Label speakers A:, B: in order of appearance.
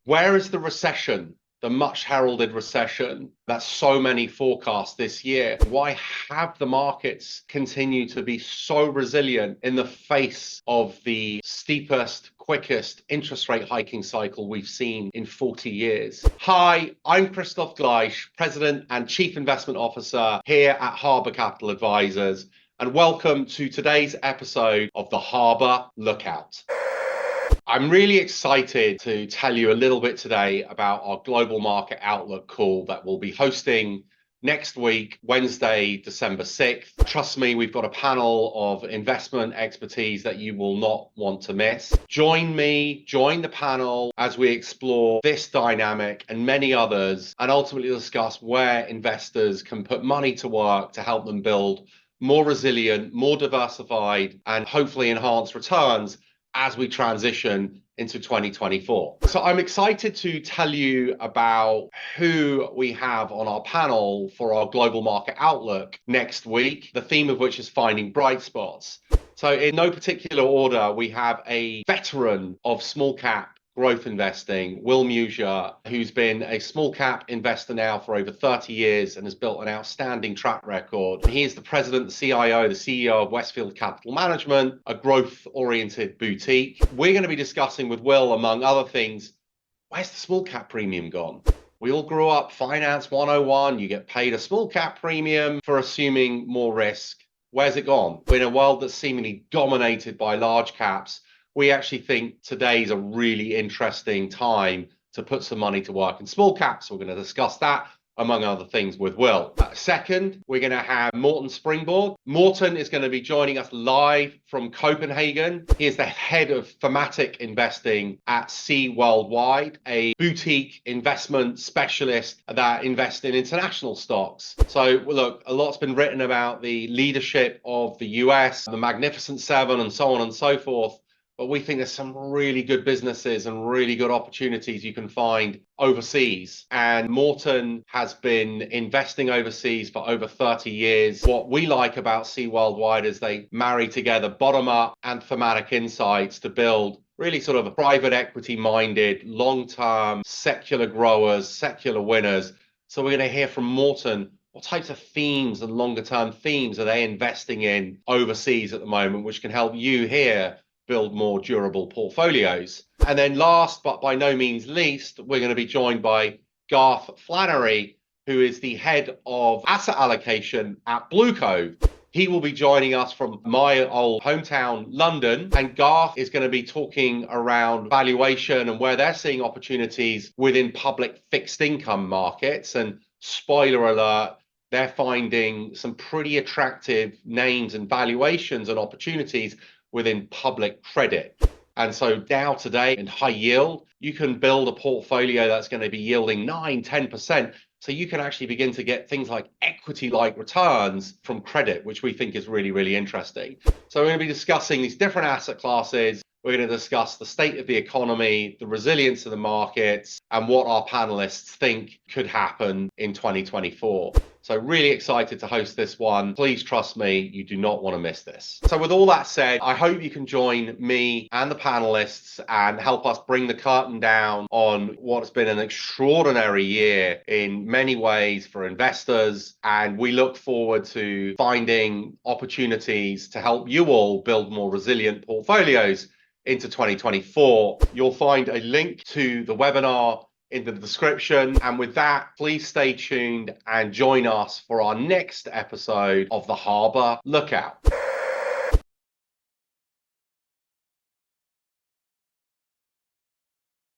A: Where is the recession? The much heralded recession that so many forecast this year? Why have the markets continued to be so resilient in the face of the steepest, quickest interest rate hiking cycle we've seen in 40 years? Hi, I'm Kristof Gleich, President and Chief Investment Officer here at Harbour Capital Advisors, and welcome to today's episode of the Harbour Lookout. I'm really excited to tell you a little bit today about our global market outlook call that we'll be hosting next week, Wednesday, December 6th. Trust me, we've got a panel of investment expertise that you will not want to miss. Join me, join the panel as we explore this dynamic and many others, and ultimately discuss where investors can put money to work to help them build more resilient, more diversified, and hopefully enhance returns as we transition into 2024. So I'm excited to tell you about who we have on our panel for our global market outlook next week, the theme of which is finding bright spots. So in no particular order, we have a veteran of small cap growth investing, Will Musier, who's been a small cap investor now for over 30 years and has built an outstanding track record. He is the president, the CIO, the CEO of Westfield Capital Management, a growth-oriented boutique. We're going to be discussing with Will, among other things, where's the small cap premium gone? We all grew up finance 101. You get paid a small cap premium for assuming more risk. Where's it gone? We're in a world that's seemingly dominated by large caps. We actually think today's a really interesting time to put some money to work in small caps. We're going to discuss that, among other things, with Will. Second, we're going to have Morten Springborg. Morten is going to be joining us live from Copenhagen. He is the head of thematic investing at Sea Worldwide, a boutique investment specialist that invests in international stocks. So look, a lot's been written about the leadership of the US, the Magnificent Seven, and so on and so forth. But we think there's some really good businesses and really good opportunities you can find overseas. And Morten has been investing overseas for over 30 years. What we like about Sea Worldwide is they marry together bottom-up and thematic insights to build really sort of a private equity-minded, long-term, secular growers, secular winners. So we're going to hear from Morten what types of themes and longer-term themes are they investing in overseas at the moment, which can help you here build more durable portfolios. And then last, but by no means least, we're going to be joined by Garth Flannery, who is the head of asset allocation at Blue Cove. He will be joining us from my old hometown, London, and Garth is going to be talking around valuation and where they're seeing opportunities within public fixed income markets. And spoiler alert, they're finding some pretty attractive names and valuations and opportunities within public credit. And so now today in high yield, you can build a portfolio that's going to be yielding 9-10%. So you can actually begin to get things like equity-like returns from credit, which we think is really, really interesting. So we're going to be discussing these different asset classes. We're going to discuss the state of the economy, the resilience of the markets, and what our panelists think could happen in 2024. So really excited to host this one. Please trust me, you do not want to miss this. So with all that said, I hope you can join me and the panelists and help us bring the curtain down on what's been an extraordinary year in many ways for investors. And we look forward to finding opportunities to help you all build more resilient portfolios into 2024. You'll find a link to the webinar in the description. And with that, please stay tuned and join us for our next episode of the Harbour Lookout.